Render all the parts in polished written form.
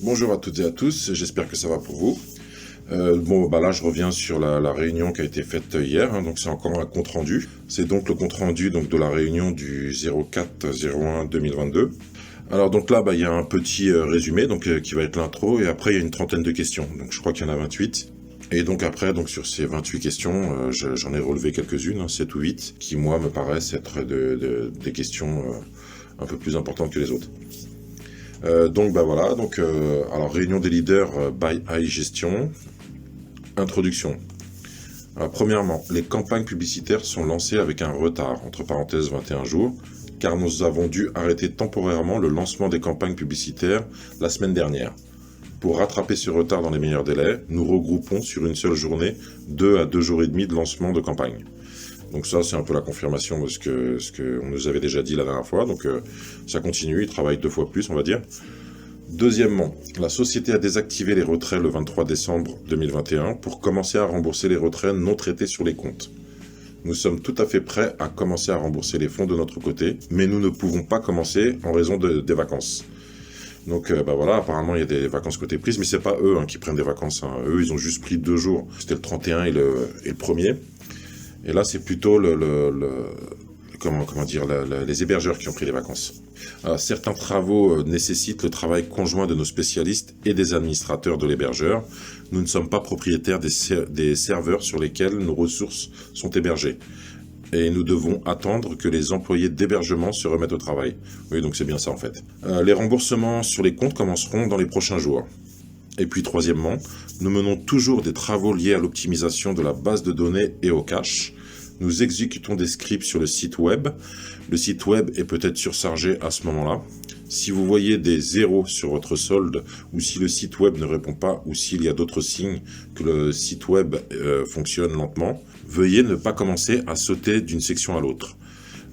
Bonjour à toutes et à tous, j'espère que ça va pour vous. Là je reviens sur la réunion qui a été faite hier, donc c'est encore un compte rendu. C'est donc le compte rendu donc, de la réunion du 04-01-2022. Alors donc là, il y a un petit résumé qui va être l'intro, et après il y a une trentaine de questions, donc je crois qu'il y en a 28. Et donc après, sur ces 28 questions, j'en ai relevé quelques-unes, 7 ou 8, qui moi me paraissent être des questions un peu plus importantes que les autres. Alors réunion des leaders by iGestion. Introduction. Alors, premièrement, les campagnes publicitaires sont lancées avec un retard, entre parenthèses 21 jours, car nous avons dû arrêter temporairement le lancement des campagnes publicitaires la semaine dernière. Pour rattraper ce retard dans les meilleurs délais, nous regroupons sur une seule journée 2 à 2 jours et demi de lancement de campagne. Donc ça, c'est un peu la confirmation de ce que on nous avait déjà dit la dernière fois. Donc ça continue, ils travaillent 2 fois plus, on va dire. Deuxièmement, la société a désactivé les retraits le 23 décembre 2021 pour commencer à rembourser les retraits non traités sur les comptes. Nous sommes tout à fait prêts à commencer à rembourser les fonds de notre côté, mais nous ne pouvons pas commencer en raison des vacances. Donc apparemment il y a des vacances côté prises, mais c'est pas eux qui prennent des vacances. Eux, ils ont juste pris 2 jours. C'était le 31 et le 1er. Et là, c'est plutôt les hébergeurs qui ont pris les vacances. Alors, certains travaux nécessitent le travail conjoint de nos spécialistes et des administrateurs de l'hébergeur. Nous ne sommes pas propriétaires des serveurs sur lesquels nos ressources sont hébergées. Et nous devons attendre que les employés d'hébergement se remettent au travail. Oui, donc c'est bien ça en fait. Les remboursements sur les comptes commenceront dans les prochains jours. Et puis troisièmement, nous menons toujours des travaux liés à l'optimisation de la base de données et au cache. Nous exécutons des scripts sur le site web. Le site web est peut-être surchargé à ce moment-là. Si vous voyez des zéros sur votre solde, ou si le site web ne répond pas, ou s'il y a d'autres signes que le site web fonctionne lentement, veuillez ne pas commencer à sauter d'une section à l'autre.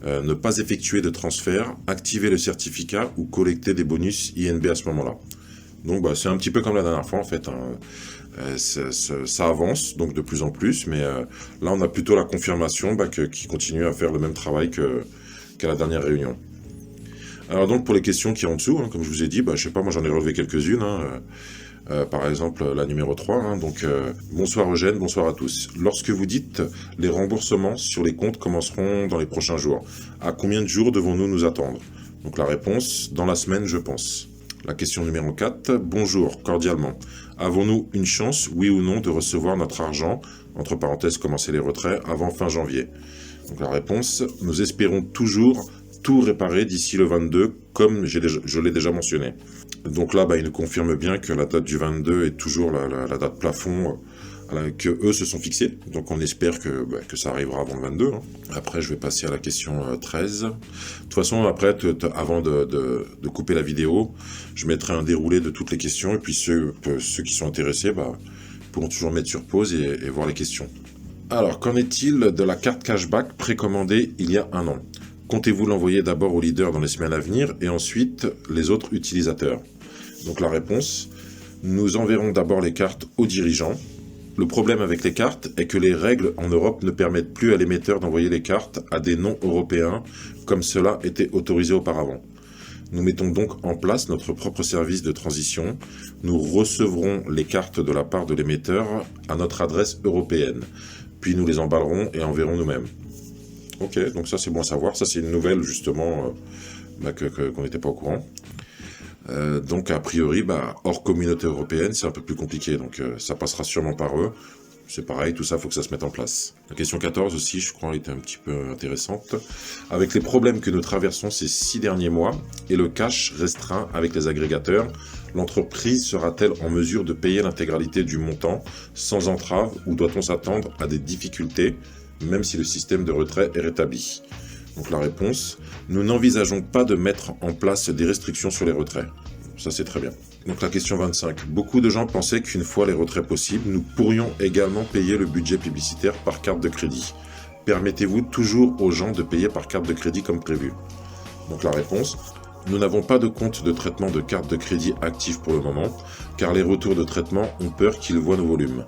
Ne pas effectuer de transfert, activer le certificat ou collecter des bonus INB à ce moment-là. Donc c'est un petit peu comme la dernière fois en fait. Ça avance donc de plus en plus, mais là on a plutôt la confirmation qu'ils continuent à faire le même travail qu'à la dernière réunion. Alors donc pour les questions qui sont en dessous, comme je vous ai dit, je sais pas, moi j'en ai relevé quelques-unes. Par exemple la numéro 3, bonsoir Eugène, bonsoir à tous. Lorsque vous dites les remboursements sur les comptes commenceront dans les prochains jours, à combien de jours devons-nous nous attendre? Donc la réponse, dans la semaine je pense. La question numéro 4, bonjour, cordialement. Avons-nous une chance, oui ou non, de recevoir notre argent, entre parenthèses commencer les retraits, avant fin janvier? Donc la réponse, nous espérons toujours tout réparer d'ici le 22, comme je l'ai déjà mentionné. Donc là, il nous confirme bien que la date du 22 est toujours la date plafond que eux se sont fixés. Donc on espère que ça arrivera avant le 22. Après, je vais passer à la question 13. De toute façon, après, avant de couper la vidéo, je mettrai un déroulé de toutes les questions. Et puis ceux qui sont intéressés pourront toujours mettre sur pause et voir les questions. Alors, qu'en est-il de la carte cashback précommandée il y a 1 an? Comptez-vous l'envoyer d'abord aux leaders dans les semaines à venir et ensuite les autres utilisateurs? Donc la réponse, nous enverrons d'abord les cartes aux dirigeants. Le problème avec les cartes est que les règles en Europe ne permettent plus à l'émetteur d'envoyer les cartes à des non-européens comme cela était autorisé auparavant. Nous mettons donc en place notre propre service de transition. Nous recevrons les cartes de la part de l'émetteur à notre adresse européenne. Puis nous les emballerons et enverrons nous-mêmes. Ok, donc ça c'est bon à savoir. Ça c'est une nouvelle justement qu'on n'était pas au courant. Donc a priori, hors communauté européenne, c'est un peu plus compliqué, donc ça passera sûrement par eux. C'est pareil, tout ça, faut que ça se mette en place. La question 14 aussi, je crois, était un petit peu intéressante. Avec les problèmes que nous traversons ces 6 derniers mois et le cash restreint avec les agrégateurs, l'entreprise sera-t-elle en mesure de payer l'intégralité du montant sans entrave ou doit-on s'attendre à des difficultés, même si le système de retrait est rétabli? Donc la réponse, nous n'envisageons pas de mettre en place des restrictions sur les retraits. Ça c'est très bien. Donc la question 25. Beaucoup de gens pensaient qu'une fois les retraits possibles, nous pourrions également payer le budget publicitaire par carte de crédit. Permettez-vous toujours aux gens de payer par carte de crédit comme prévu? Donc la réponse, nous n'avons pas de compte de traitement de carte de crédit actif pour le moment, car les retours de traitement ont peur qu'ils voient nos volumes.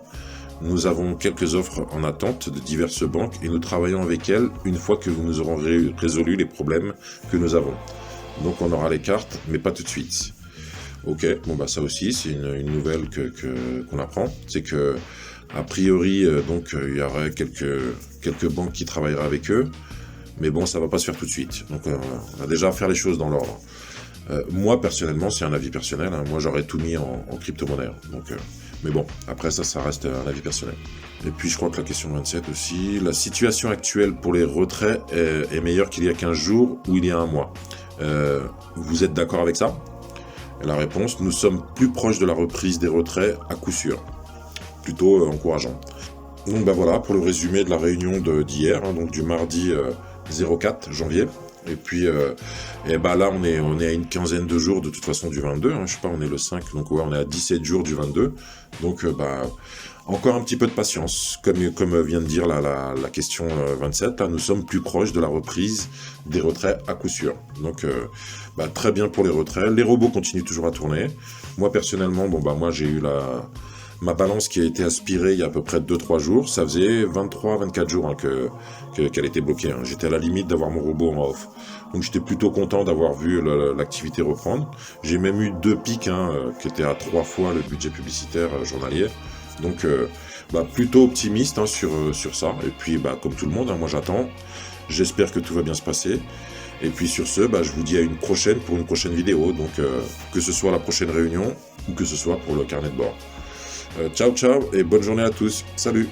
Nous avons quelques offres en attente de diverses banques et nous travaillons avec elles une fois que nous aurons résolu les problèmes que nous avons. Donc on aura les cartes, mais pas tout de suite. Ok, bon bah ça aussi c'est une nouvelle qu'on apprend, c'est que a priori donc il y aurait quelques banques qui travailleraient avec eux, mais bon ça va pas se faire tout de suite. Donc on va déjà faire les choses dans l'ordre. Moi personnellement, c'est un avis personnel, hein, moi j'aurais tout mis en crypto-monnaie. Donc, mais bon, après ça reste un avis personnel. Et puis je crois que la question 27 aussi, la situation actuelle pour les retraits est meilleure qu'il y a 15 jours ou il y a un mois. Vous êtes d'accord avec ça? Et la réponse, nous sommes plus proches de la reprise des retraits à coup sûr. Plutôt encourageant. Donc bah voilà pour le résumé de la réunion d'hier, hein, donc du mardi 04 janvier. Et puis et bah là on est à une quinzaine de jours de toute façon du 22, hein, je sais pas, on est le 5, donc ouais, on est à 17 jours du 22. Donc bah encore un petit peu de patience, comme vient de dire la question 27, là, nous sommes plus proches de la reprise des retraits à coup sûr. Donc bah, très bien pour les retraits, les robots continuent toujours à tourner. Moi personnellement, bon bah moi j'ai eu ma balance qui a été aspirée il y a à peu près 2-3 jours, ça faisait 23-24 jours hein, qu'elle était bloquée. Hein. J'étais à la limite d'avoir mon robot en off. Donc j'étais plutôt content d'avoir vu l'activité reprendre. J'ai même eu 2 pics hein, qui étaient à 3 fois le budget publicitaire journalier. Donc bah, plutôt optimiste hein, sur ça. Et puis bah, comme tout le monde, hein, moi j'attends. J'espère que tout va bien se passer. Et puis sur ce, bah, je vous dis à une prochaine pour une prochaine vidéo. Donc que ce soit la prochaine réunion ou que ce soit pour le carnet de bord. Ciao ciao et bonne journée à tous. Salut!